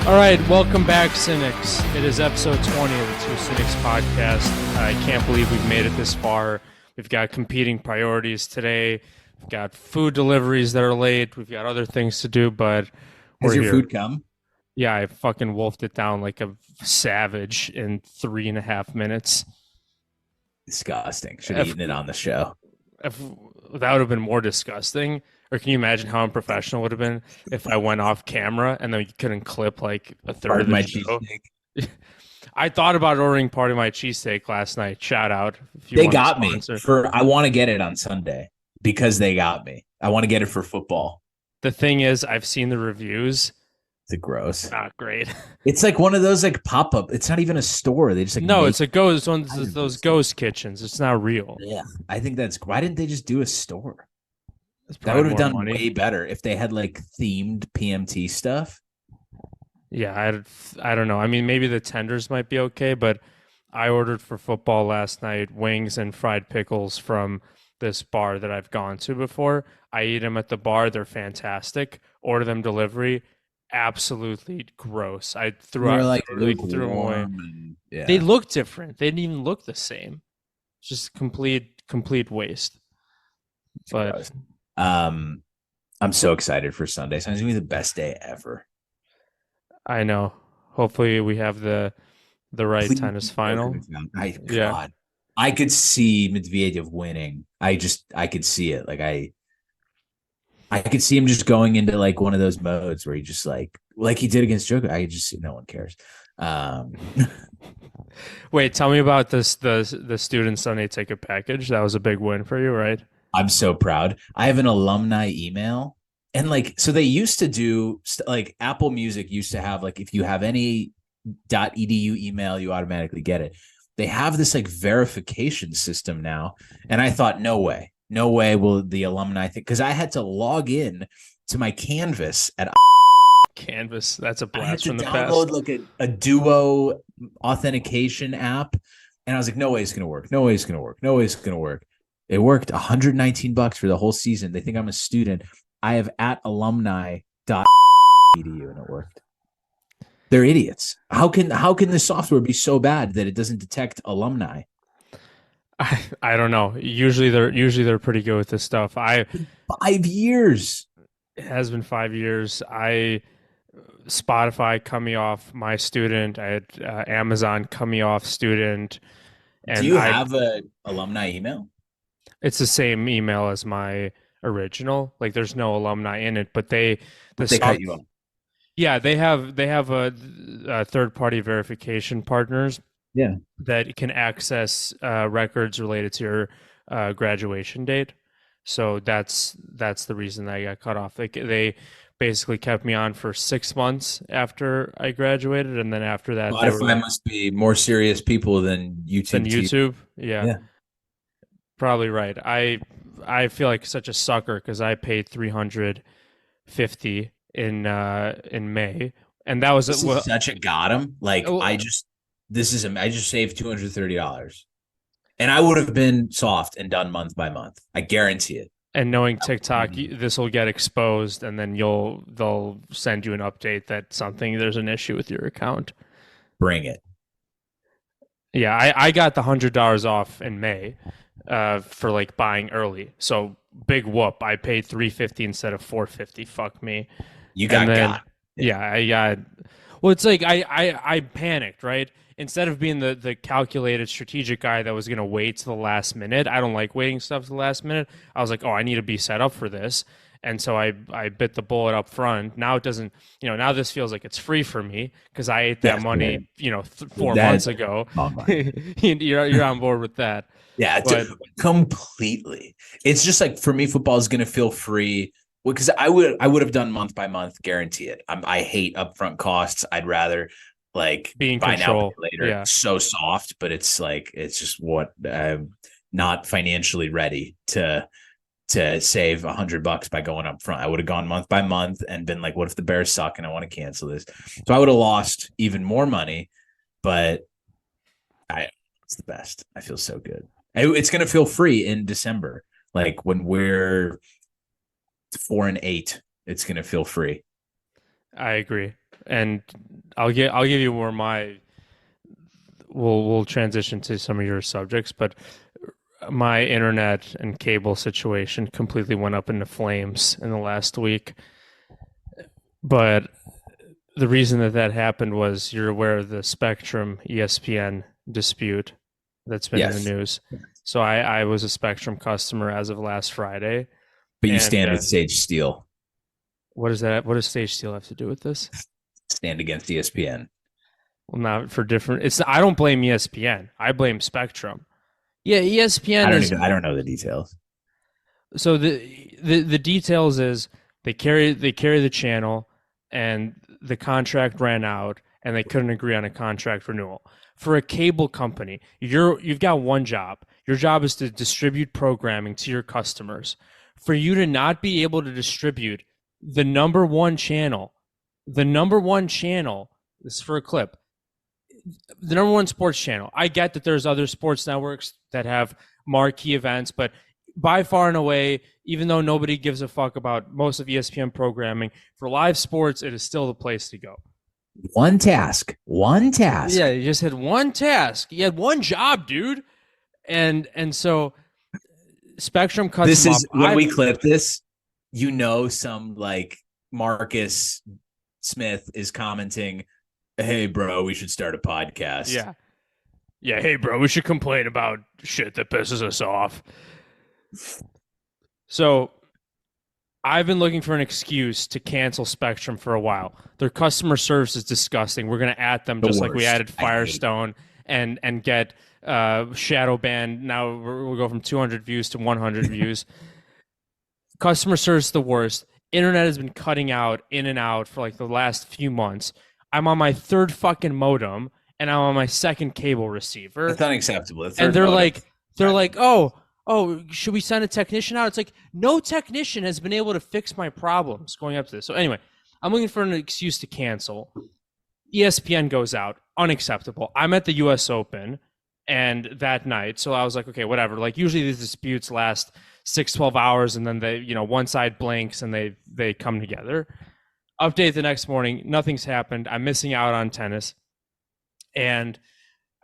All right, welcome back, Cynics. It is episode 20 of the Two Cynics podcast. I can't believe we've made it this far. We've got competing priorities today. We've got food deliveries that are late. We've got other things to do, but Has your here. food come? Yeah, I fucking wolfed it down like a savage in 3.5 minutes. Disgusting. Should have eaten it on the show. If that would have been more disgusting. Or can you imagine how unprofessional it would have been if I went off camera and then you couldn't clip like a third of my cheesesteak? I thought about ordering part of my cheesesteak last night. Shout out. If they got me for. I want to get it on Sunday because they got me. I want to get it for football. The thing is, I've seen the reviews. It's gross. Not great. It's like one of those like pop up. It's not even a store. They just like it's a ghost. One of those ghost kitchens. It's not real. Yeah, I think that's. Why didn't they just do a store? That would have done way better if they had like themed PMT stuff. Yeah, I don't know. I mean, maybe the tenders might be okay, but I ordered for football last night wings and fried pickles from this bar that I've gone to before. I eat them at the bar. They're fantastic. Order them delivery. Absolutely gross. I threw them away. Yeah. They look different. They didn't even look the same. Just complete waste. But gross. I'm so excited for Sunday. It's gonna be the best day ever. I know. Hopefully we have the right tennis final. God. I could see Medvedev winning. I could see it. Like I could see him just going into like one of those modes where he just like he did against Djokovic. I just no one cares. Wait, tell me about this the student Sunday ticket package. That was a big win for you, right? I'm so proud. I have an alumni email, and like so they used to do like Apple Music used to have like if you have any .edu email, you automatically get it. They have this like verification system now, and I thought no way will the alumni think, because I had to log in to my Canvas at Canvas. That's a blast from the past. I had to download like a Duo authentication app, and I was like, no way it's gonna work. No way it's gonna work. No way it's gonna work. It worked. $119 for the whole season. They think I'm a student. I have at alumni.edu and it worked. They're idiots. How can the software be so bad that it doesn't detect alumni? I don't know. Usually they're pretty good with this stuff. 5 years. It has been 5 years. Spotify cut me off my student. I had Amazon cut me off student. And do you have an alumni email? It's the same email as my original. Like there's no alumni in it, but they cut you off. Yeah, they have a third-party verification partners. Yeah, that can access records related to your graduation date. So that's the reason I got cut off. They basically kept me on for 6 months after I graduated, and then after that, Spotify must be more serious people than YouTube. Yeah. Probably right. I feel like such a sucker because I paid $350 in May, and that was such a got him. Like I just saved $230, and I would have been soft and done month by month. I guarantee it. And knowing TikTok, this will get exposed, and then they'll send you an update that there's an issue with your account. Bring it. Yeah, I got the $100 off in May. For like buying early, so big whoop. I paid $350 instead of $450. Fuck me. You got. Yeah, I got. Well, it's like I panicked, right? Instead of being the calculated strategic guy that was gonna wait to the last minute. I don't like waiting stuff to the last minute. I was like, oh, I need to be set up for this. And so I bit the bullet up front. Now it doesn't, now this feels like it's free for me because I ate that money, 4 months ago. You're on board with that. Yeah, completely. It's just like for me, football is going to feel free because I would have done month by month, guarantee it. I hate upfront costs. I'd rather like be in buy control. Now, pay later. Yeah. So soft, but it's just what I'm not financially ready to save $100 by going up front. I would have gone month by month and been like, what if the Bears suck and I want to cancel this? So I would have lost even more money, but it's the best. I feel so good. It's going to feel free in December. Like when we're 4-8, it's going to feel free. I agree. and I'll give you more my we'll transition to some of your subjects, but my internet and cable situation completely went up into flames in the last week. But the reason that happened was you're aware of the Spectrum ESPN dispute that's been in the Yes, news. So I was a Spectrum customer as of last Friday. but you And stand with Sage Steele. what is that? What does Stage Steel have to do with this? Stand against ESPN. Well, not for different. It's I don't blame ESPN. I blame Spectrum. Yeah, ESPN is I don't know the details. so the details is they carry the channel, and the contract ran out and they couldn't agree on a contract renewal. For a cable company, you've got one job. Your job is to distribute programming to your customers. For you to not be able to distribute the number one channel, the number one channel, this is for a clip, the number one sports channel. I get that there's other sports networks that have marquee events, but by far and away, even though nobody gives a fuck about most of ESPN programming, for live sports, it is still the place to go. One task. Yeah, you just had one task. You had one job, dude. And so Spectrum cuts This them is off. when we clip this, some like Marcus Smith is commenting, "Hey bro, we should start a podcast." Yeah. Yeah, hey bro, we should complain about shit that pisses us off. So I've been looking for an excuse to cancel Spectrum for a while. Their customer service is disgusting. We're going to add them just like we added Firestone and get shadow ban. Now we'll go from 200 views to 100 views. Customer service is the worst. Internet has been cutting out in and out for like the last few months. I'm on my third fucking modem and I'm on my second cable receiver. That's unacceptable. And they're like, oh, should we send a technician out? It's like, no technician has been able to fix my problems going up to this. So anyway, I'm looking for an excuse to cancel. ESPN goes out. Unacceptable. I'm at the US Open and that night. So I was like, okay, whatever. Like usually these disputes last 12 hours and then they, one side blinks and they come together. Update the next morning. Nothing's happened. I'm missing out on tennis. And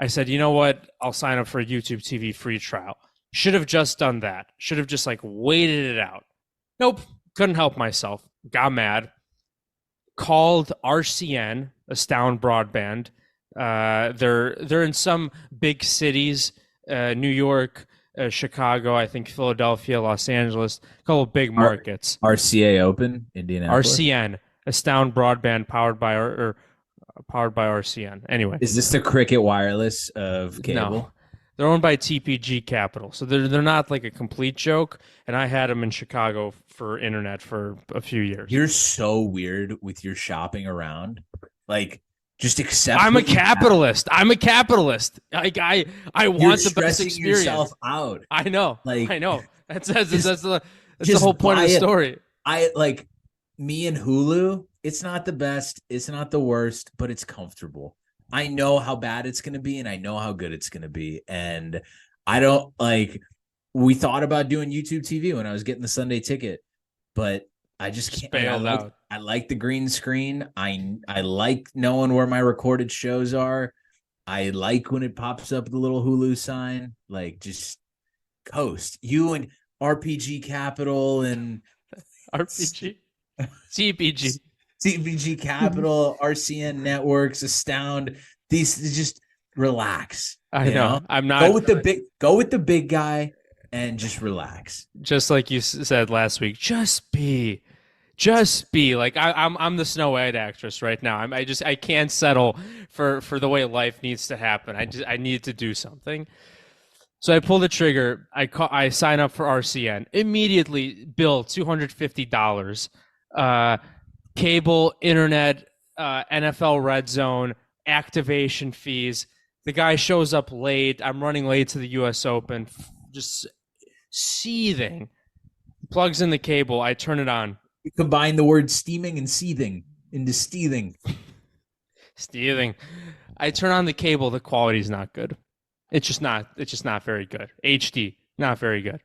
I said, you know what? I'll sign up for a YouTube TV free trial. Should have just done that. Should have just like waited it out. Nope. Couldn't help myself. Got mad. Called RCN, Astound Broadband. They're in some big cities, New York, Chicago, I think Philadelphia, Los Angeles, a couple big markets. RCA Open, Indianapolis. RCN, Astound Broadband, powered by RCN. Anyway, is this the Cricket Wireless of cable? No. They're owned by TPG Capital, so they're not like a complete joke. And I had them in Chicago for internet for a few years. You're so weird with your shopping around. Like, just accept. I'm a capitalist. I'm a capitalist. I want the best experience. Yourself out. I know. Like, I know. That's the whole point of the story. I like me and Hulu. It's not the best. It's not the worst, but it's comfortable. I know how bad it's going to be and I know how good it's going to be. And I don't we thought about doing YouTube TV when I was getting the Sunday ticket, but I just can't. Bailed out. I like the green screen. I like knowing where my recorded shows are. I like when it pops up the little Hulu sign. Like, just coast. You and RPG Capital and RPG? CPG. CPG Capital, RCN Networks, Astound. These just relax. I know. I'm not go with the big guy and just relax. Just like you said last week, just be like I'm the Snow White actress right now. I can't settle for the way life needs to happen. I need to do something. So I pull the trigger. I sign up for RCN. Immediately bill $250. Cable, internet, NFL Red Zone, activation fees. The guy shows up late. I'm running late to the US Open. Just seething. Plugs in the cable. I turn it on. You combine the word steaming and seething into stealing. Stealing. I turn on the cable. The quality's not good. It's just not very good. HD, not very good.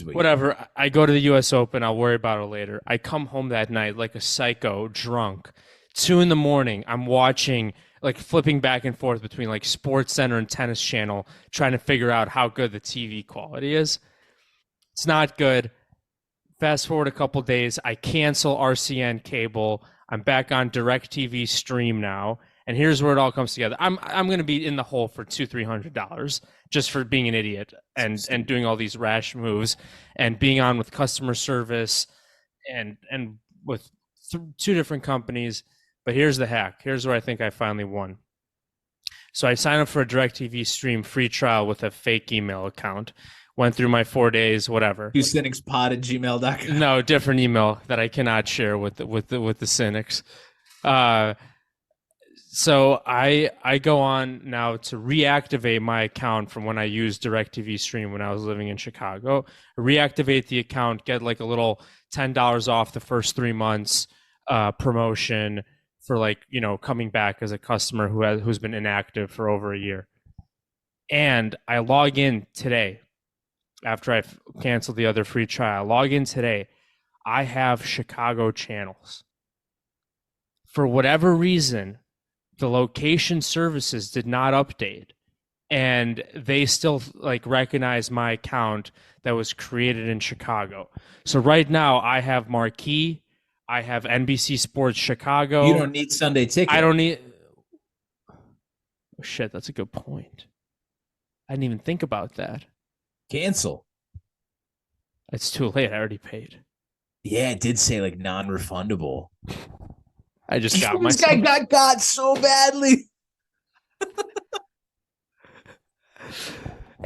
Whatever. I go to the US Open. I'll worry about it later. I come home that night like a psycho, drunk, 2 in the morning, I'm watching, like flipping back and forth between like Sports Center and Tennis Channel, trying to figure out how good the TV quality is. It's not good. Fast forward a couple days, I cancel RCN cable. I'm back on DirecTV Stream now, and here's where it all comes together. I'm going to be in the hole for $200-300 just for being an idiot and doing all these rash moves and being on with customer service and with two different companies. But here's the hack. Here's where I think I finally won. So I signed up for a DirecTV Stream free trial with a fake email account. Went through my 4 days, whatever. twocynicspod@gmail.com. No, different email that I cannot share with the cynics. Uh, so I go on now to reactivate my account from when I used DirecTV Stream when I was living in Chicago. Reactivate the account, get like a little $10 off the first 3 months promotion for like, you know, coming back as a customer who's been inactive for over a year. And I log in today after I've canceled the other free trial. Log in today. I have Chicago channels. For whatever reason, the location services did not update, and they still like recognize my account that was created in Chicago. So right now I have Marquee, I have NBC Sports Chicago. You don't need Sunday Ticket. I don't need. Oh, shit, that's a good point. I didn't even think about that. Cancel. It's too late. I already paid. Yeah, it did say like non-refundable. I just got this guy got so badly.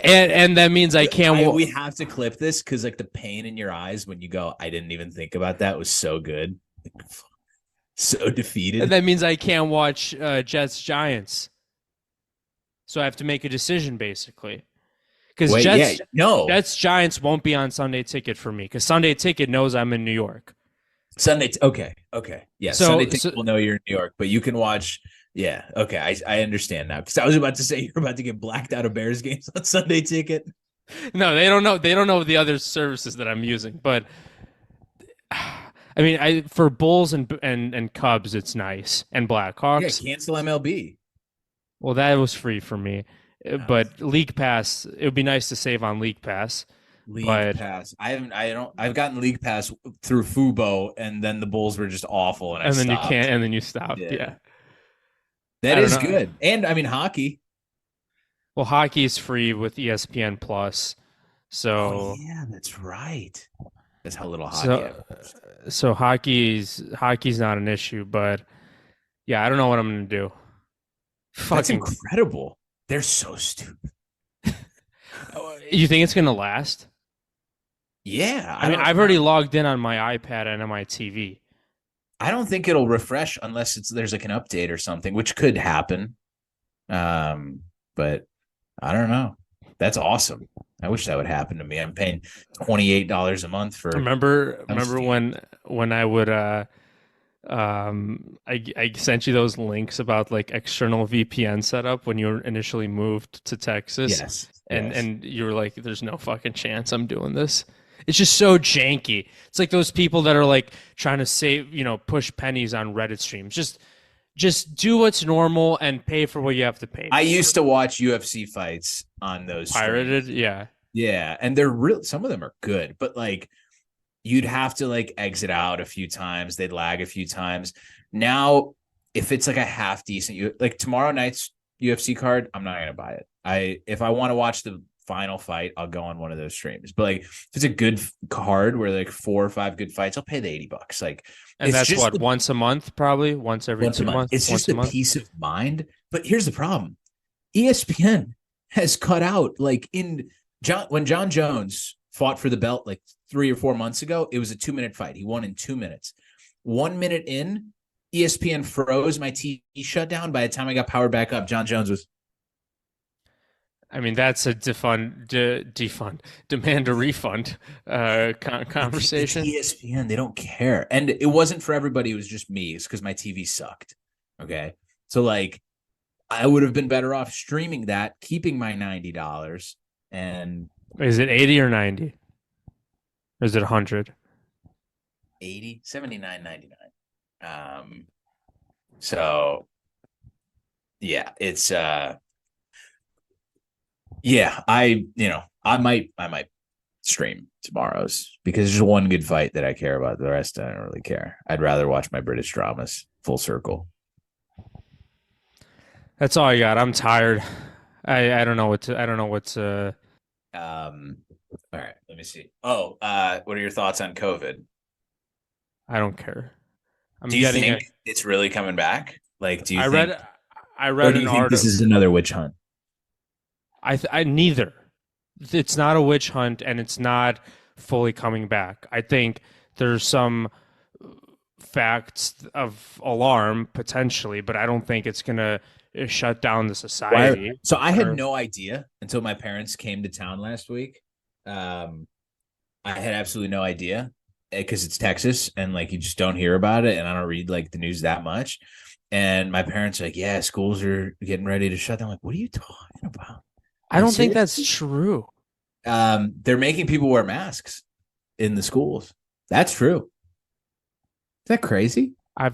And that means I can't. We have to clip this because like the pain in your eyes when you go, I didn't even think about that was so good. So defeated. And that means I can't watch Jets Giants. So I have to make a decision basically. Because Jets Giants won't be on Sunday Ticket for me because Sunday Ticket knows I'm in New York. Okay. Yeah, so, Sunday Ticket will know you're in New York, but you can watch. Yeah, okay, I understand now because I was about to say you're about to get blacked out of Bears games on Sunday Ticket. No, they don't know. They don't know the other services that I'm using, but I mean, for Bulls and Cubs, it's nice, and Blackhawks. Yeah, cancel MLB. Well, that was free for me, but League Pass. It would be nice to save on League Pass. Pass. I've gotten League Pass through Fubo, and then the Bulls were just awful, and then you can't, and then you stopped. Yeah. That is good. And I mean hockey. Well, hockey is free with ESPN Plus. So yeah, that's right. That's how little hockey. So hockey's not an issue, but yeah, I don't know what I'm gonna do. That's incredible. They're so stupid. You think it's gonna last? Yeah. I mean, I've already logged in on my iPad and on my TV. I don't think it'll refresh unless there's like an update or something, which could happen. But I don't know. That's awesome. I wish that would happen to me. I'm paying $28 a month for. Remember when I would I sent you those links about like external VPN setup when you initially moved to Texas. Yes. And you were like, there's no fucking chance I'm doing this. It's just so janky. It's like those people that are like trying to save, push pennies on Reddit streams. Just do what's normal and pay for what you have to pay. I used to watch UFC fights on those pirated, streams. yeah. Yeah, and they're real. Some of them are good, but like you'd have to like exit out a few times. They'd lag a few times. Now, if it's like a half decent, like tomorrow night's UFC card, I'm not gonna buy it. If I want to watch the final fight, I'll go on one of those streams. But like if it's a good card where like 4 or 5 good fights, I'll pay the $80. Like, and that's what, once a month, probably once every 2 months. It's just the peace of mind. But here's the problem: ESPN has cut out like when John Jones fought for the belt like 3 or 4 months ago. It was a 2-minute fight. He won in 2 minutes. 1 minute in, ESPN froze. My TV shut down. By the time I got powered back up, John Jones was. I mean, that's a demand a refund conversation. It's ESPN, they don't care. And it wasn't for everybody. It was just me. It's because my TV sucked. Okay. So like I would have been better off streaming that, keeping my $90. And is it 80 or 90? Or is it 100? 80, $79.99. So yeah, it's yeah, I might stream tomorrow's because there's one good fight that I care about. The rest I don't really care. I'd rather watch my British dramas full circle. That's all I got. I'm tired. I don't know I don't know what to. All right, let me see. Oh, what are your thoughts on COVID? I don't care. Do I'm you getting a. think it's really coming back? Like, do you I think, read I or read do an you think this article. is another witch hunt? I neither. It's not a witch hunt, and it's not fully coming back. I think there's some facts of alarm potentially, but I don't think it's gonna shut down the Why? society. So I had Or no idea until my parents came to town last week. Um, I had absolutely no idea because it's Texas and like you just don't hear about it, and I don't read like the news that much. And my parents are like, yeah, schools are getting ready to shut down. I'm like, what are you talking about? I Like don't think that's seriously? true. They're making people wear masks in the schools. That's true. Is that crazy? I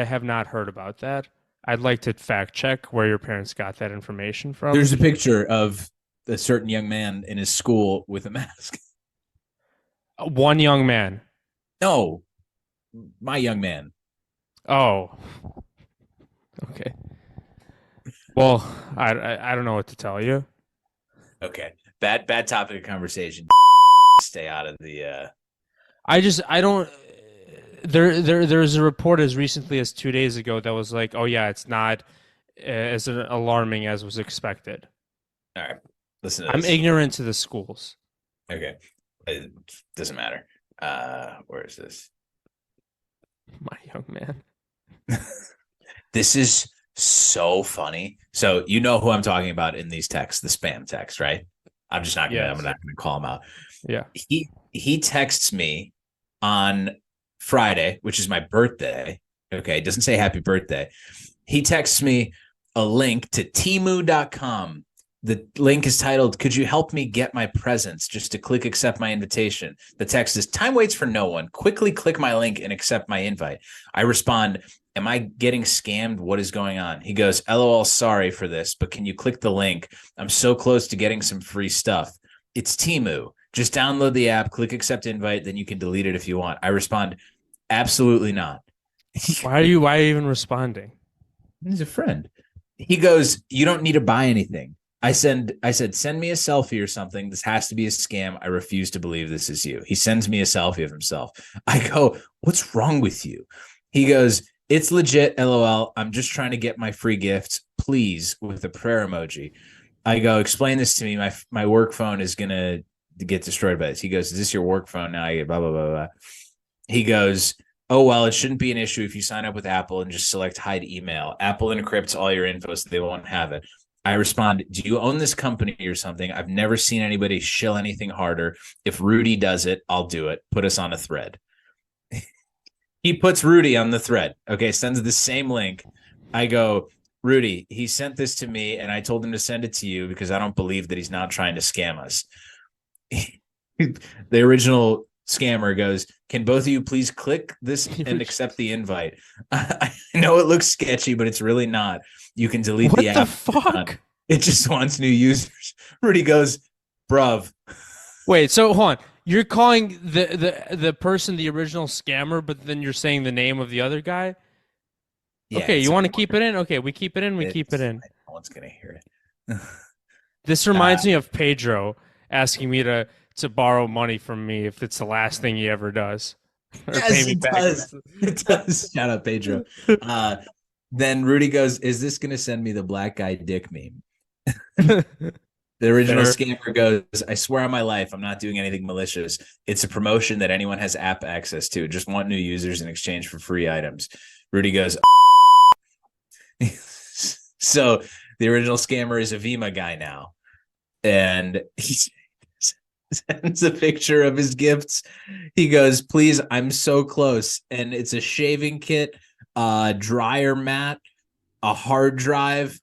have not heard about that. I'd like to fact check where your parents got that information from. There's a picture of a certain young man in his school with a mask. One young man. No, my young man. Oh, okay. Well, I don't know what to tell you. Okay. Bad topic of conversation. Stay out of the I don't. There's a report as recently as 2 days ago that was like, oh yeah, it's not as alarming as was expected. all right. Listen to I'm this. ignorant to the schools. Okay. It doesn't matter. Where is this? My young man. This is so funny. So you know who I'm talking about in these texts, the spam text, right? I'm Yes. not gonna call him out. Yeah. He texts me on Friday, which is my birthday. Okay, it doesn't say happy birthday. He texts me a link to Temu.com. The link is titled, "Could you help me get my presents?" Just to click accept my invitation. The text is, "Time waits for no one. Quickly click my link and accept my invite." I respond, "Am I getting scammed? What is going on?" He goes, "LOL, sorry for this, but can you click the link? I'm so close to getting some free stuff. It's Temu. Just download the app, click accept invite, then you can delete it if you want." I respond, "Absolutely not." Why are you even responding? He's a friend. He goes, "You don't need to buy anything." I said, "Send me a selfie or something. This has to be a scam. I refuse to believe this is you." He sends me a selfie of himself. I go, "What's wrong with you?" He goes, "It's legit, LOL. I'm just trying to get my free gifts. Please," with a prayer emoji. I go, "Explain this to me. My work phone is gonna get destroyed by this." He goes, "Is this your work phone now?" I get blah blah blah blah. He goes, "Oh, well, it shouldn't be an issue if you sign up with Apple and just select hide email. Apple encrypts all your info so they won't have it." I respond, "Do you own this company or something? I've never seen anybody shill anything harder. If Rudy does it, I'll do it. Put us on a thread." He puts Rudy on the thread. Okay, sends the same link. I go, "Rudy, he sent this to me and I told him to send it to you because I don't believe that he's not trying to scam us." The original scammer goes, "Can both of you please click this and accept the invite?" I know it looks sketchy, but it's really not. You can delete the What the app. fuck? It just wants new users. Rudy goes, "Bruv." Wait, so hold on. You're calling the person the original scammer, but then you're saying the name of the other guy? Yeah, Okay, it's you want to keep it in? Okay, we keep it in, we keep it it's in. no one's gonna hear it. This reminds me of Pedro asking me to borrow money from me if it's the last thing he ever does. Or pay Yes, me it back. does. It does. Shout out Pedro. Uh, then Rudy goes, "Is this gonna send me the black guy dick meme?" The original Fair. scammer goes, "I swear on my life, I'm not doing anything malicious. It's a promotion that anyone has app access to. Just want new users in exchange for free items." Rudy goes, so the original scammer is a Vima guy now. And he sends a picture of his gifts. He goes, "Please, I'm so close." And it's a shaving kit, a dryer mat, a hard drive,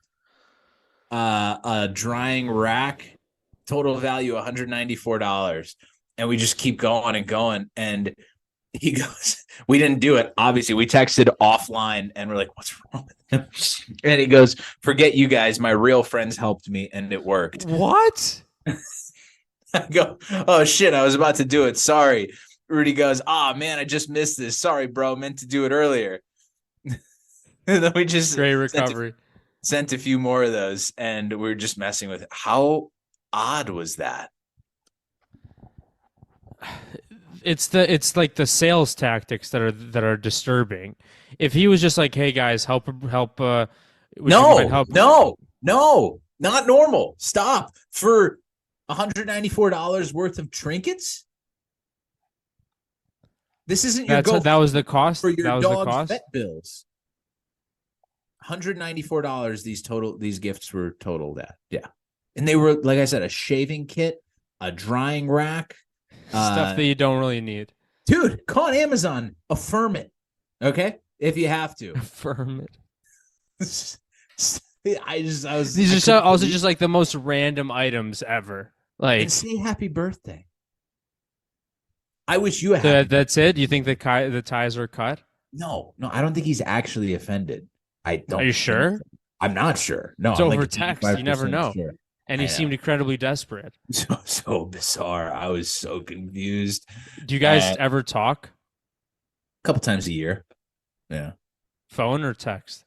a drying rack, total value $194. And we just keep going and going. And He goes, we didn't do it. Obviously, we texted offline and we're like, what's wrong with him? And he goes, forget you guys. My real friends helped me and it worked. What? I go, oh shit, I was about to do it. Sorry. Rudy goes, oh man, I just missed this. Sorry, bro. Meant to do it earlier. And then we just Great recovery. sent a few more of those and we were just messing with it. How odd was that? It's like the sales tactics that are disturbing. If he was just like, "Hey guys, help would you mind help?" No, not normal. Stop. For $194 worth of trinkets? This isn't your That's go that was the cost. for your That was the dog's cost. vet bills. $194 these gifts were totaled at. Yeah. And they were, like I said, a shaving kit, a drying rack. Stuff that you don't really need. Dude, call on Amazon. Affirm it. Okay? If you have to. Affirm it. I was These are also just like the most random items ever. Like, and say happy birthday. I wish you had. that's it. You think the ties are cut? No, I don't think he's actually offended. I don't. Are you sure? So. I'm not sure. No, it's I'm over like text. You never know. Sure. And he seemed incredibly desperate. So bizarre. I was so confused. Do you guys ever talk? A couple times a year. Yeah. Phone or text?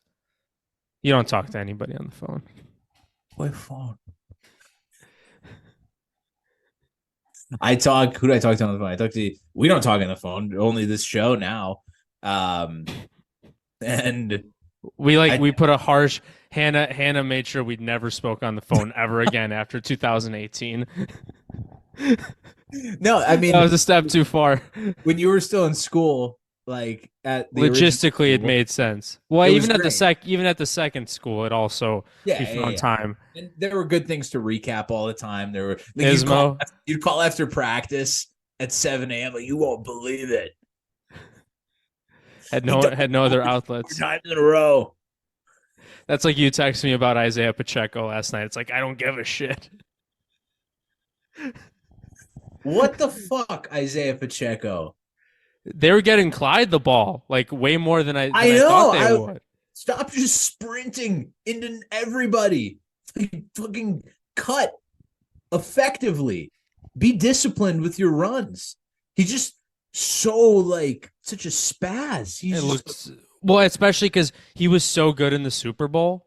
You don't talk to anybody on the phone. What phone? I talk. Who do I talk to on the phone? I talk to. We don't talk on the phone. Only this show now. And we put a harsh. Hannah made sure we'd never spoke on the phone ever again after 2018. No, I mean that was a step too far. When you were still in school, like at the logistically, it made sense. Well, even at the second school, it also you found time. And there were good things to recap all the time. There were like, Ismo. You'd call after practice at 7 a.m. Like, you won't believe it. Had no other outlets. 4 times in a row. That's like you text me about Isaiah Pacheco last night. It's like I don't give a shit. What the fuck, Isaiah Pacheco? They were getting Clyde the ball like way more than I thought they would. Stop just sprinting into everybody. Fucking cut effectively. Be disciplined with your runs. He just so like such a spaz. Well, especially because he was so good in the Super Bowl,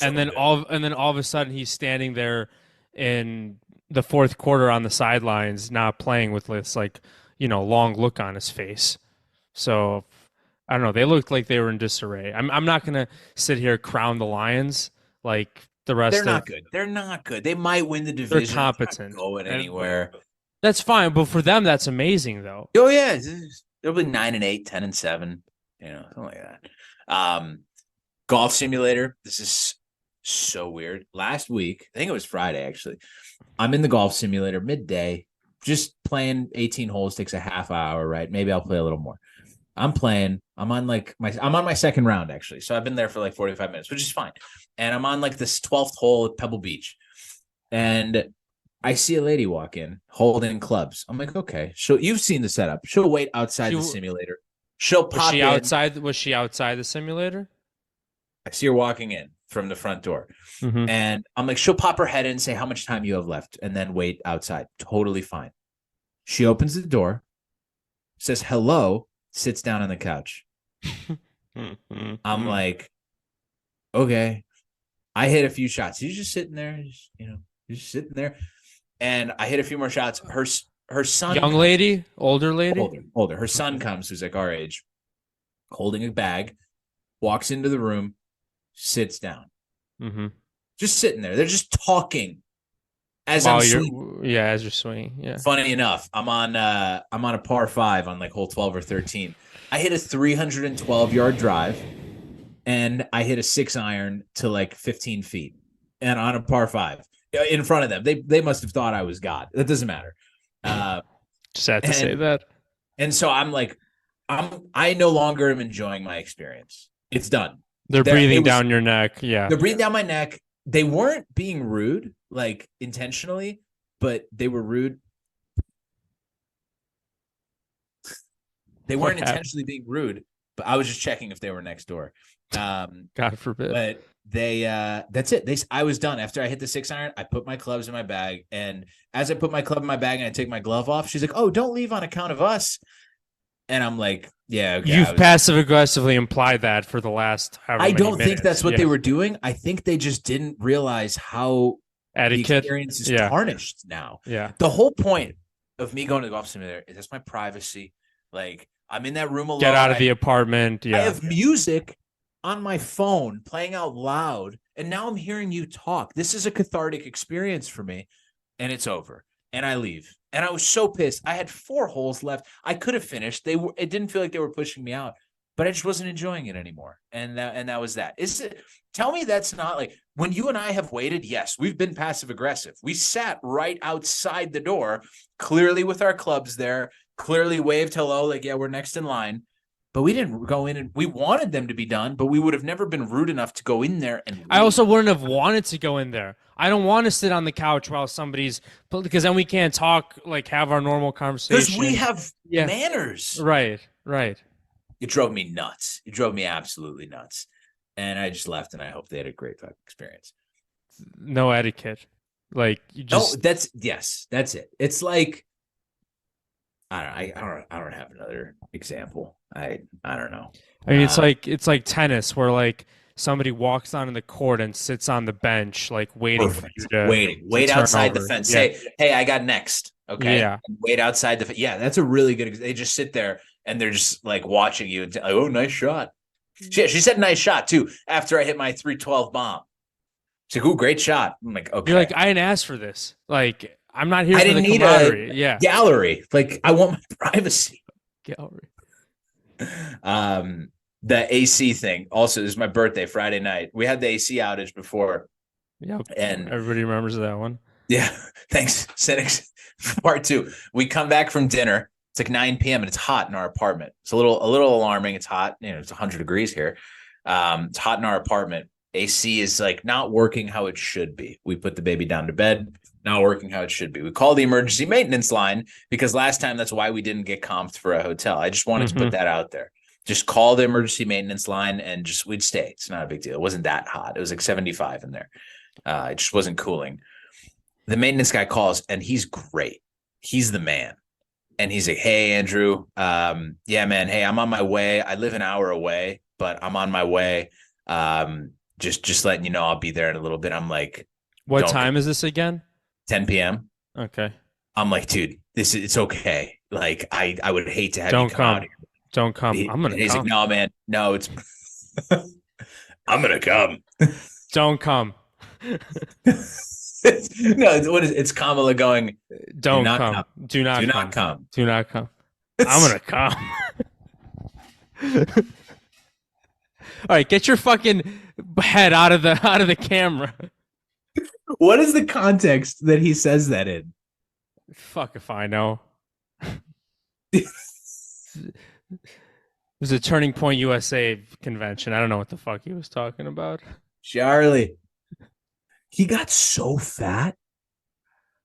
and then all of a sudden he's standing there in the fourth quarter on the sidelines, not playing with this like long look on his face. So I don't know. They looked like they were in disarray. I'm not gonna sit here crown the Lions like the rest. They're not good. They're not good. They might win the division. They're competent. They're not going anywhere. That's fine, but for them, that's amazing though. Oh yeah, they'll be 9-8, 10-7. Something like that. Golf simulator. This is so weird. Last week, I think it was Friday, actually. I'm in the golf simulator midday, just playing 18 holes, takes a half hour, right? Maybe I'll play a little more. I'm playing. I'm on my second round, actually. So I've been there for like 45 minutes, which is fine. And I'm on like this 12th hole at Pebble Beach. And I see a lady walk in holding clubs. I'm like, okay. So you've seen the setup. She'll wait outside the simulator. She'll pop in. Was she outside the simulator? I see her walking in from the front door. Mm-hmm. And I'm like, she'll pop her head in and say how much time you have left and then wait outside. Totally fine. She opens the door, says hello, sits down on the couch. I'm like, okay. I hit a few shots. He's just sitting there, just sitting there. And I hit a few more shots. Her son, young lady, older lady, older. Her son comes, who's like our age, holding a bag, walks into the room, sits down, just sitting there. They're just talking as I'm swinging. Yeah, as you're swinging. Yeah. Funny enough, I'm on a par 5 on like hole 12 or 13. I hit a 312-yard drive, and I hit a 6-iron to like 15 feet, and on a par 5 in front of them. They must have thought I was God. That doesn't matter. Just had to say that. And so I'm like, I no longer am enjoying my experience. It's done. They're breathing down your neck. Yeah. They're breathing down my neck. They weren't being rude, like intentionally, but they were rude. They What weren't happened? intentionally being rude, but I was just checking if they were next door. God forbid. But that's it. I was done after I hit the 6-iron. I put my clubs in my bag, and as I put my club in my bag and I take my glove off, she's like, "Oh, don't leave on account of us." And I'm like, "Yeah, okay." You've passive aggressively implied that for the last however I many don't think minutes. that's what Yeah. they were doing. I think they just didn't realize how the Etiquette. experience is Yeah. tarnished now. Yeah. The whole point of me going to the golf simulator is that's my privacy. Like, I'm in that room Get alone. out of the apartment. I Yeah. have music on my phone playing out loud, and now I'm hearing you talk. This is a cathartic experience for me, and it's over. And I leave. And I was so pissed. I had 4 holes left. I could have finished. It didn't feel like they were pushing me out, but I just wasn't enjoying it anymore. And that was that. Is it tell me that's not like when you and I have waited, yes, we've been passive aggressive. We sat right outside the door, clearly with our clubs there, clearly waved hello, like, yeah, we're next in line. But we didn't go in, and we wanted them to be done, but we would have never been rude enough to go in there and I wait. also wouldn't have wanted to go in there. I don't want to sit on the couch while somebody's because then we can't talk, like have our normal Because conversation. we have Yeah. manners. Right. Right. It drove me nuts. It drove me absolutely nuts. And I just left, and I hope they had a great experience. No etiquette. Like you just. No, that's it. It's like I don't have another example. I don't know. I mean, it's like tennis, where like somebody walks onto the court and sits on the bench, like waiting for Perfect. you to Wait turn outside the over. fence. Yeah. Say, hey, I got next. Okay. Yeah. And wait outside the fence. Yeah, that's a really good. They just sit there and they're just like watching you and like, oh, nice shot. She said nice shot too after I hit my 312 bomb. She's like, ooh, great shot. I'm like, okay. You're like, I didn't ask for this. Like, I'm not here I for didn't the need camaraderie. a Yeah. gallery. Like, I want my privacy. Gallery. The AC thing. Also, this is my birthday, Friday night. We had the AC outage before. Yep. And Everybody remembers that one. yeah, thanks, Cynics. Part 2. We come back from dinner. It's like 9 p.m. and it's hot in our apartment. It's a little alarming. It's hot. You know, it's 100 degrees here. It's hot in our apartment. AC is like not working how it should be. We put the baby down to bed. Not working how it should be. We call the emergency maintenance line because last time that's why we didn't get comped for a hotel. I just wanted to put that out there. Just call the emergency maintenance line and just we'd stay. It's not a big deal. It wasn't that hot. It was like 75 in there. It just wasn't cooling. The maintenance guy calls and he's great. He's the man. And he's like, hey, Andrew. Yeah, man. Hey, I'm on my way. I live an hour away, but I'm on my way. Just letting you know I'll be there in a little bit. I'm like, what time is this again? 10 p.m. Okay. I'm like, dude, it's okay. Like, I would hate to have Don't you come out here. Don't come. I'm gonna he's come. like, no, man. No, it's I'm gonna come. Don't come. No, what is it's Kamala going? Don't come. Do not come. Do not come. I'm gonna come. All right, get your fucking head out of the camera. What is the context that he says that in? Fuck if I know. It was a Turning Point USA convention. I don't know what the fuck he was talking about. Charlie. He got so fat.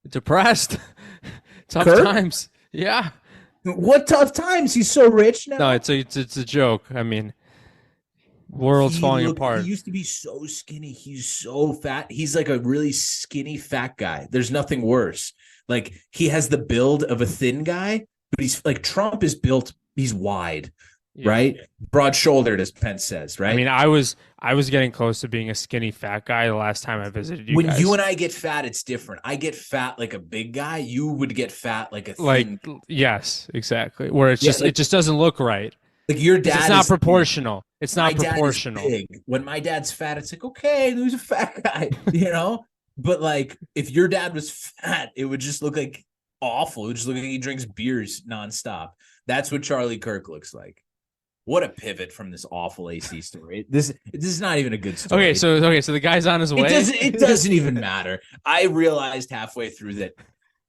Depressed. Tough Kurt? times. Yeah. What tough times? He's so rich now. No, it's a joke. I mean, world's falling apart. He used to be so skinny. He's so fat. He's like a really skinny fat guy. There's nothing worse. Like he has the build of a thin guy, but he's like Trump is built. He's wide, right? Broad shouldered, as Pence says, right? I mean, I was getting close to being a skinny fat guy the last time I visited you when guys. you and I get fat, it's different. I get fat like a big guy. You would get fat like a thin. Like yes, exactly. Where it's like, it just doesn't look right. Like your dad, it's not proportional. It's not proportional. Big. When my dad's fat, it's like okay, who's a fat guy, you know? But like if your dad was fat, it would just look like awful. It would just look like he drinks beers nonstop. That's what Charlie Kirk looks like. What a pivot from this awful AC story. This is not even a good story. Okay, so the guy's on his way. It doesn't even matter. I realized halfway through that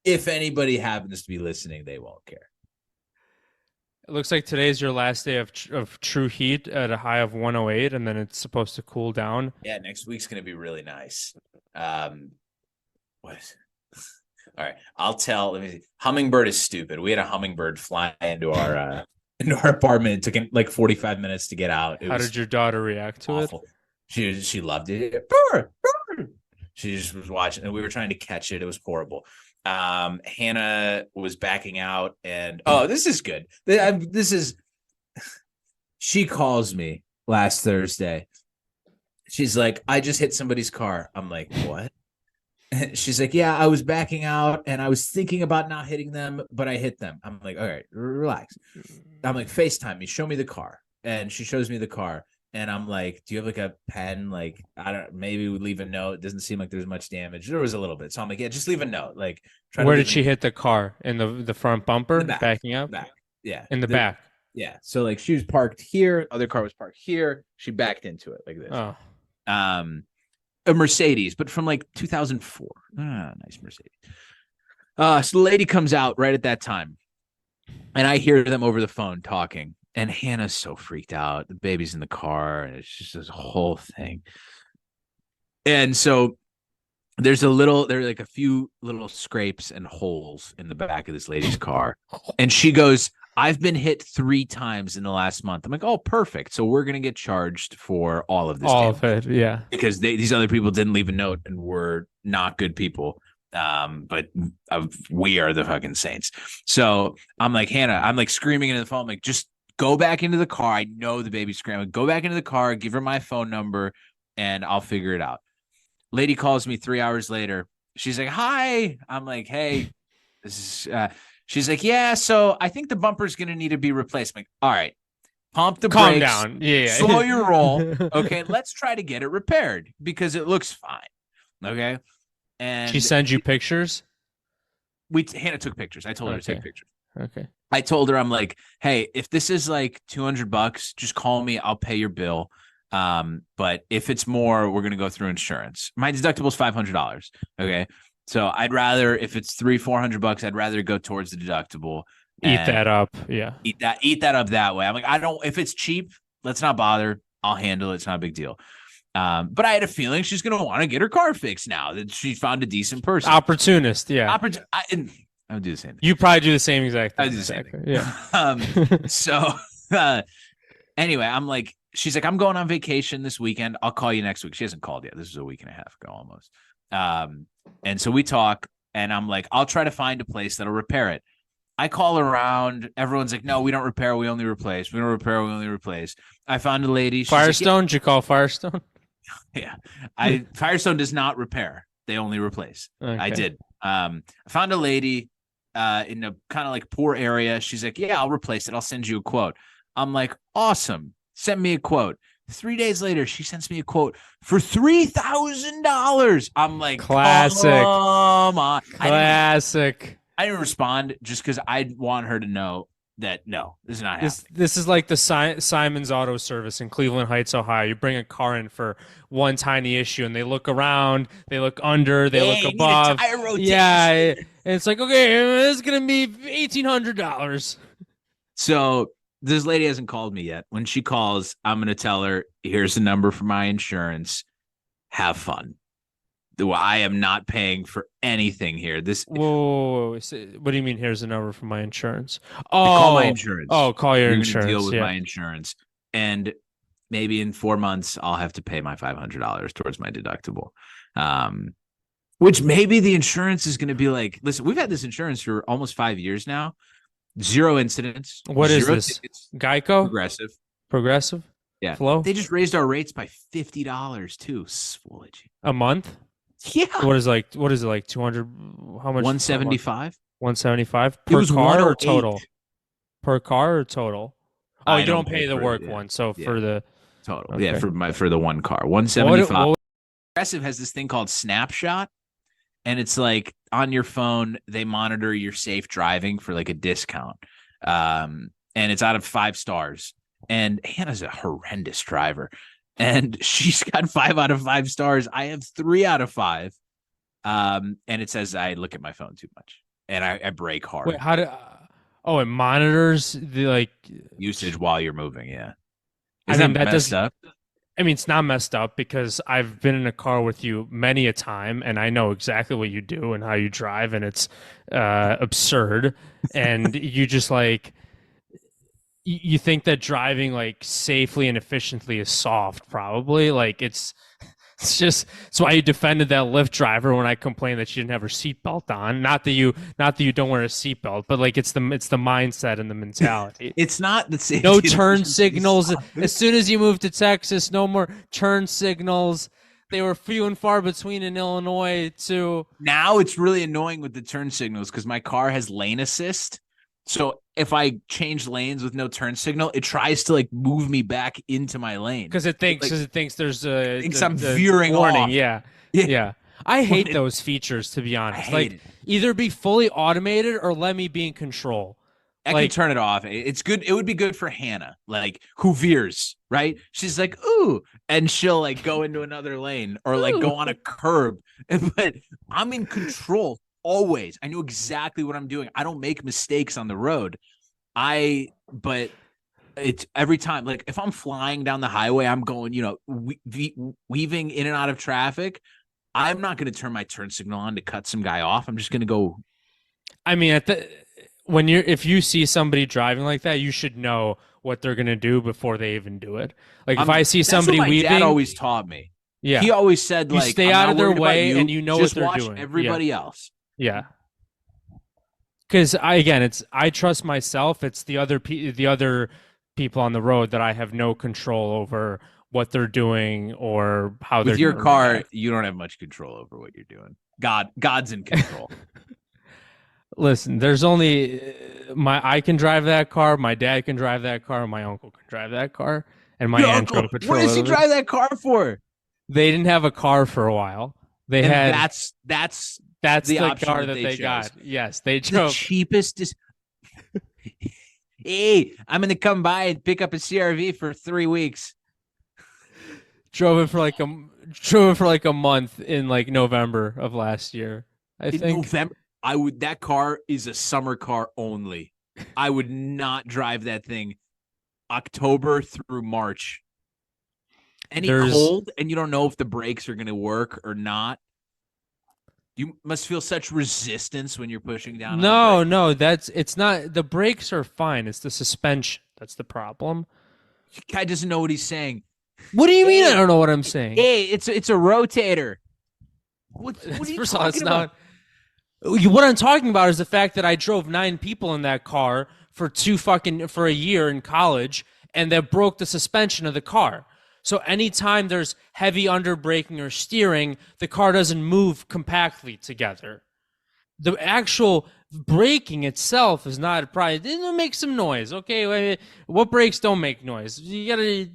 if anybody happens to be listening, they won't care. It looks like today's your last day of true heat at a high of 108, and then it's supposed to cool down. Yeah, next week's gonna be really nice. What? All right, I'll tell. Let me see. Hummingbird is stupid. We had a hummingbird fly into our into her apartment. It took him like 45 minutes to get out. It How was did your daughter react to it? awful. She loved it. She just was watching, and we were trying to catch it. It was horrible. Hannah was backing out, and oh, this is good. This is. She calls me last Thursday. She's like, I just hit somebody's car. I'm like, what? She's like, yeah, I was backing out and I was thinking about not hitting them, but I hit them. I'm like, all right, relax. I'm like, FaceTime me, show me the car. And she shows me the car. And I'm like, do you have like a pen? Like, I don't, maybe we leave a note. It doesn't seem like there's much damage. There was a little bit. So I'm like, yeah, just leave a note. Like, try to Where leave did a she note hit the car? In the front in bumper, the back. backing up? Back. Yeah. In the back. Yeah. So like she was parked here, other car was parked here. She backed into it like this. Oh. A Mercedes, but from like 2004. Nice Mercedes. So the lady comes out right at that time, and I hear them over the phone talking. And Hannah's so freaked out. The baby's in the car, and it's just this whole thing. And so there are like a few little scrapes and holes in the back of this lady's car. And she goes, I've been hit 3 times in the last month. I'm like, oh, perfect. So we're going to get charged for all of this. All of it, yeah. Because these other people didn't leave a note and were not good people. But we are the fucking saints. So I'm like, Hannah, I'm like screaming into the phone. I'm like, just go back into the car. I know the baby's screaming. Go back into the car, give her my phone number, and I'll figure it out. Lady calls me 3 hours later. She's like, hi. I'm like, hey, this is, she's like, yeah, so I think the bumper's going to need to be replaced. I'm like, all right, pump the Calm brakes. down. Yeah. Slow your roll. Okay, let's try to get it repaired because it looks fine. Okay. And she sends you pictures? Hannah took pictures. I told her to take pictures. Okay. I told her, I'm like, hey, if this is like $200, just call me. I'll pay your bill. But if it's more, we're going to go through insurance. My deductible is $500. Okay. So I'd rather, if it's $300-400, I'd rather go towards the deductible. Eat that up. Yeah. Eat that up that way. I'm like, if it's cheap, let's not bother. I'll handle it. It's not a big deal. But I had a feeling she's going to want to get her car fixed now that she found a decent person. Opportunist. Yeah. I would do the same thing. You probably do the same exact thing. I would do the same thing. Yeah. So anyway, I'm like, she's like, I'm going on vacation this weekend. I'll call you next week. She hasn't called yet. This is a week and a half ago almost. And so we talk, and I'm like, I'll try to find a place that'll repair it. I call around. Everyone's like, no, we don't repair. We only replace. We don't repair. We only replace. I found a lady. Firestone? Like, Did you call Firestone? Yeah. Firestone does not repair. They only replace. Okay. I did. I found a lady in a kind of like poor area. She's like, yeah, I'll replace it. I'll send you a quote. I'm like, awesome. Send me a quote. 3 days later, she sends me a quote for $3,000. I'm like, classic. Come on. Classic. I didn't respond just because I want her to know that no, this is not happening. This is like the Simon's Auto Service in Cleveland Heights, Ohio. You bring a car in for one tiny issue, and they look around, they look under, they look above. Yeah, and it's like, okay, this is gonna be $1,800. So this lady hasn't called me yet. When she calls, I'm gonna tell her, here's the number for my insurance. Have fun. I am not paying for anything here. Whoa. What do you mean? Here's the number for my insurance. Call my insurance. Oh, call your insurance. Deal with my insurance, and maybe in 4 months I'll have to pay my $500 towards my deductible. Which maybe the insurance is going to be like, listen, we've had this insurance for almost 5 years now. 0 incidents. What is this? Tickets, Geico? Progressive. Yeah. Flow? They just raised our rates by $50 too. Swollen. A month? Yeah. What is it like 200? How much? 175. 175 per car or total? Per car or total? Oh, you don't pay the work one. So for the total. Okay. Yeah, for the one car. 175. Progressive has this thing called Snapshot, and it's like on your phone they monitor your safe driving for like a discount. And it's out of 5 stars. And Hannah's a horrendous driver. And she's got 5 out of 5 stars. I have 3 out of 5. And it says I look at my phone too much and I brake hard. Wait, how do? It monitors the usage while you're moving. Yeah. Isn't that messed up? I mean, it's not messed up because I've been in a car with you many a time and I know exactly what you do and how you drive, and it's absurd. And you just you think that driving like safely and efficiently is soft, probably. Like it's why you defended that Lyft driver when I complained that she didn't have her seatbelt on. Not that you don't wear a seatbelt, but like it's the mindset and the mentality. It's not the No safety and turn efficiency signals. stuff. As soon as you move to Texas, no more turn signals. They were few and far between in Illinois too. Now it's really annoying with the turn signals because my car has lane assist. So if I change lanes with no turn signal, it tries to like move me back into my lane Because it thinks there's a thinks I'm veering warning. off. Yeah, Yeah, yeah. I hate those features, to be I honest. hate Like it. either be fully automated or let me be in control. I can Like turn it off. It's good. It would be good for Hannah, like who veers, right? She's like, ooh, and she'll like go into another lane or like go on a curb. But I'm in control always. I know exactly what I'm doing. I don't make mistakes on the road. But it's every time, like if I'm flying down the highway, I'm going, weaving in and out of traffic. I'm not going to turn my turn signal on to cut some guy off. I'm just going to go. I mean, if you see somebody driving like that, you should know what they're gonna do before they even do it. Like if I see That's what somebody my dad weaving, always taught me. He yeah, always said, you like, stay I'm out not of their worried about way you. and you know what Just they're watch doing. everybody else. Yeah. Because I trust myself. It's the other people on the road that I have no control over what they're doing or how With they're your going to car, react. you don't have much control over what you're doing. God's in control. Listen, there's only I can drive that car, my dad can drive that car, my uncle can drive that car, and my Your aunt uncle, drove it for what a does he little bit. drive that car for? They didn't have a car for a while. They And had that's That's the the option car that that they they chose. got. Yes, they The drove cheapest is. Hey, I'm gonna come by and pick up a CRV for 3 weeks. drove it for like a month in like November of last year, I In think. November, that car is a summer car only. I would not drive that thing October through March. Any There's cold and you don't know if the brakes are going to work or not. You must feel such resistance when you're pushing down on the brake. no, it's not the brakes are fine. It's the suspension that's the problem. Guy doesn't know what he's saying. What do you mean I Hey, don't know what I'm saying? hey, it's a rotator. What are you First of all, it's talking about? not what I'm talking about is the fact that I drove 9 people in that car for a year in college and that broke the suspension of the car. So anytime there's heavy underbraking or steering, the car doesn't move compactly together. The actual braking itself is not a problem. It'll make some noise. Okay, what brakes don't make noise? You gotta.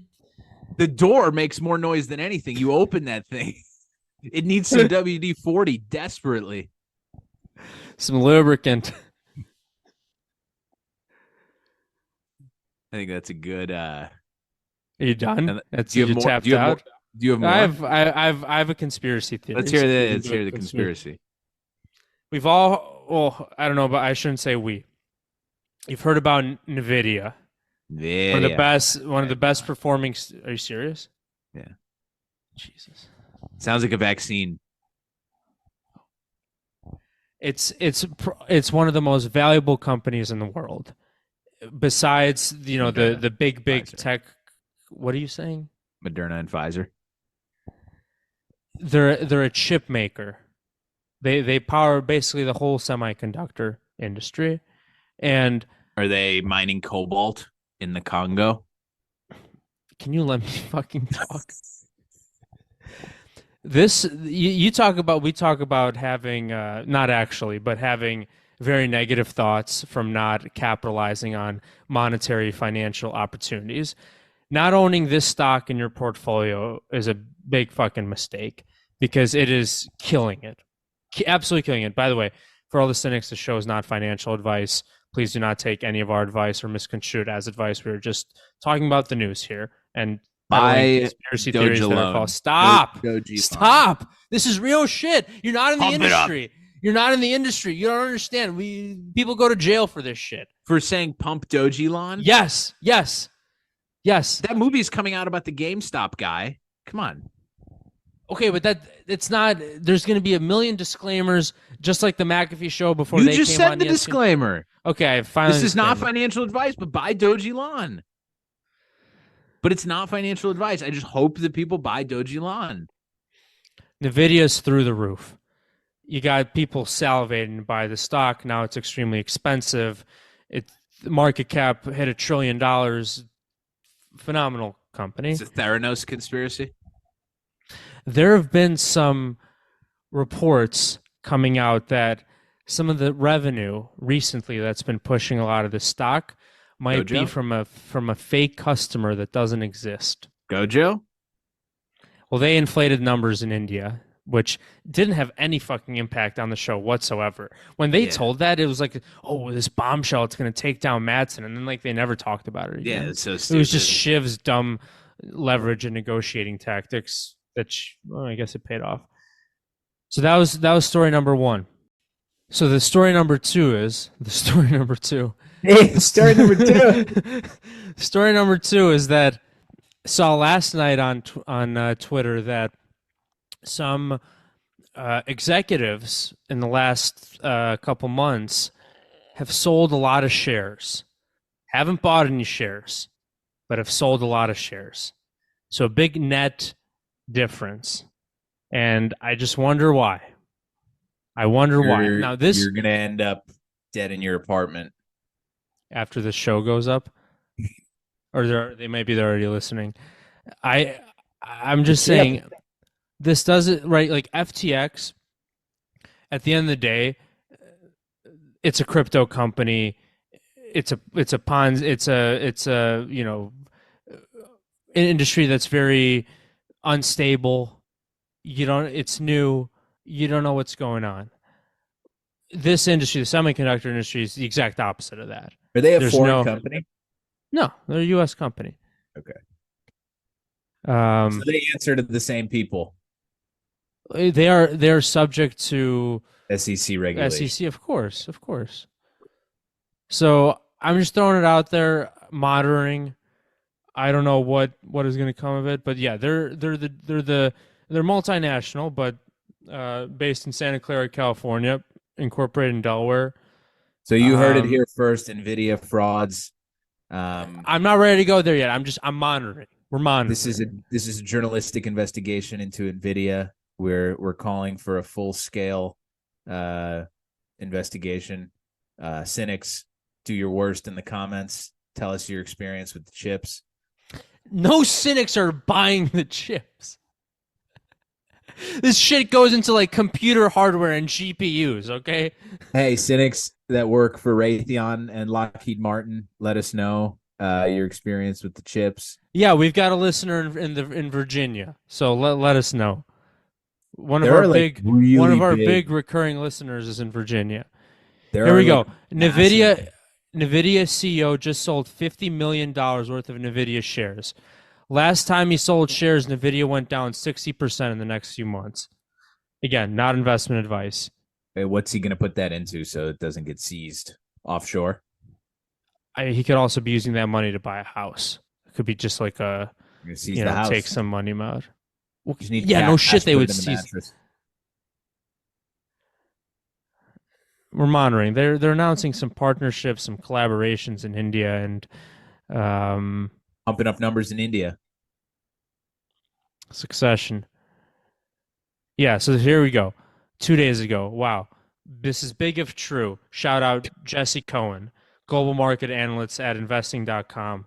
The door makes more noise than anything. You open that thing. It needs some WD-40 desperately. Some lubricant. I think that's a good. Are you done? That's Do you have you more? tapped Do you have more? out. Do you have more? I have a conspiracy theory. Let's hear the conspiracy. We've all. Well, I don't know, but I shouldn't say we. You've heard about NVIDIA. Yeah. One of the best performing. Are you serious? Yeah. Jesus. Sounds like a vaccine. It's one of the most valuable companies in the world. Besides, the big Pfizer. tech. What are you saying? Moderna and Pfizer. They're a chip maker. They power basically the whole semiconductor industry. And Are they mining cobalt in the Congo? can you let me fucking talk? We talk about having not actually, but having very negative thoughts from not capitalizing on monetary financial opportunities. Not owning this stock in your portfolio is a big fucking mistake because it is killing it. Absolutely killing it. By the way, for all the cynics, the show is not financial advice. Please do not take any of our advice or misconstrue it as advice. We're just talking about the news here and peddling conspiracy theories that are false. Stop. Stop. This is real shit. You're not in the industry. You're not in the industry. You don't understand. People go to jail for this shit. For saying pump Dojilon? Yes. That movie is coming out about the GameStop guy. Come on. Okay, but it's not. There's going to be a million disclaimers, just like the McAfee show before You they just came said on the ESPN. disclaimer. Okay, I finally This is not disclaimer. financial advice, but buy Doji Lawn. But it's not financial advice. I just hope that people buy Doji Lawn. NVIDIA's through the roof. You got people salivating to buy the stock. Now it's extremely expensive. The market cap hit $1 trillion. Phenomenal company. It's a Theranos conspiracy. There have been some reports coming out that some of the revenue recently that's been pushing a lot of the stock might be Gojo? from a fake customer that doesn't exist. Gojo? Well, they inflated numbers in India, which didn't have any fucking impact on the show whatsoever. When they told that, it was like, oh, this bombshell, it's going to take down Madsen. And then, like, they never talked about it again. Yeah, it's so It stupid. was just Shiv's dumb leverage and negotiating tactics that, well, I guess it paid off. So that was story number one. So the story number two is story number two is that saw last night on Twitter that some executives in the last couple months have sold a lot of shares. Haven't bought any shares, but have sold a lot of shares. So a big net difference. And I just wonder why. I wonder why. Now you're gonna end up dead in your apartment after the show goes up, or they might be already listening. I'm just saying, this doesn't right. Like FTX, at the end of the day, it's a crypto company. It's a Ponzi. It's a an industry that's very unstable. It's new. You don't know what's going on. This industry, the semiconductor industry, is the exact opposite of that. Are they a foreign company? No, they're a U.S. company. Okay. So they answer to the same people. They're subject to SEC regulation. SEC, of course. So I'm just throwing it out there, monitoring. I don't know what is going to come of it, but yeah, they're multinational, but based in Santa Clara, California, incorporated in Delaware. So you heard it here first. NVIDIA frauds. I'm not ready to go there yet. I'm monitoring. We're monitoring. This is a journalistic investigation into NVIDIA. We're calling for a full scale investigation. Cynics, do your worst in the comments. Tell us your experience with the chips. No cynics are buying the chips. This shit goes into like computer hardware and GPUs, okay? Hey, cynics that work for Raytheon and Lockheed Martin, let us know your experience with the chips. Yeah, we've got a listener in Virginia, so let us know. One of our big recurring listeners is in Virginia. Here we go. NVIDIA CEO just sold $50 million worth of NVIDIA shares. Last time he sold shares, NVIDIA went down 60% in the next few months. Again, not investment advice. Hey, what's he going to put that into so it doesn't get seized offshore? He could also be using that money to buy a house. It could be just like take some money out. Well, yeah, no shit, they would seize. We're monitoring. They're announcing some partnerships, some collaborations in India, and pumping up numbers in India. Succession. Yeah, so here we go. 2 days ago. Wow. This is big if true. Shout out Jesse Cohen, global market analyst at investing.com.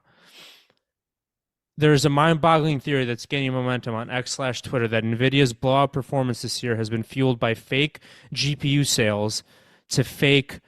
There's a mind-boggling theory that's gaining momentum on X/Twitter that NVIDIA's blowout performance this year has been fueled by fake GPU sales to fake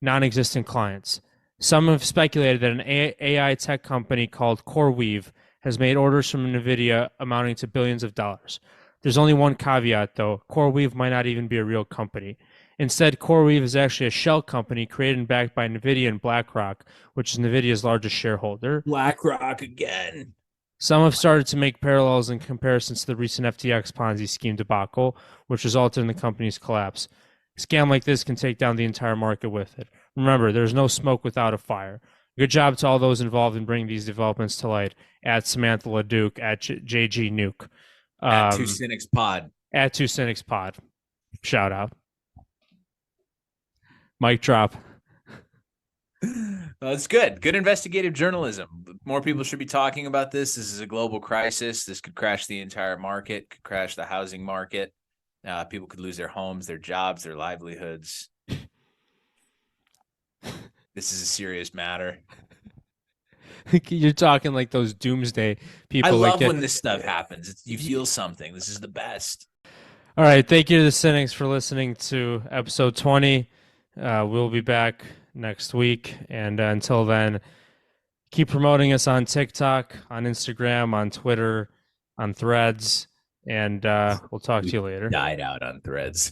non-existent clients. Some have speculated that an AI tech company called CoreWeave has made orders from NVIDIA amounting to billions of dollars. There's only one caveat, though. CoreWeave might not even be a real company. Instead, CoreWeave is actually a shell company created and backed by NVIDIA and BlackRock, which is NVIDIA's largest shareholder. BlackRock again. Some have started to make parallels in comparisons to the recent FTX Ponzi scheme debacle, which resulted in the company's collapse. A scam like this can take down the entire market with it. Remember, there's no smoke without a fire. Good job to all those involved in bringing these developments to light. At Samantha LaDuke, at JG Nuke. At Two Um, Cynics Pod. at Two Cynics Pod. Shout out. Mic drop. Well, it's good. Good investigative journalism. More people should be talking about this. This is a global crisis. This could crash the entire market, could crash the housing market. People could lose their homes, their jobs, their livelihoods. This is a serious matter. You're talking like those doomsday people. I love like when this stuff happens. You feel something. This is the best. All right. Thank you to the Cynics for listening to episode 20. We'll be back next week. And until then, keep promoting us on TikTok, on Instagram, on Twitter, on Threads. And we'll talk to you later. Died out on Threads.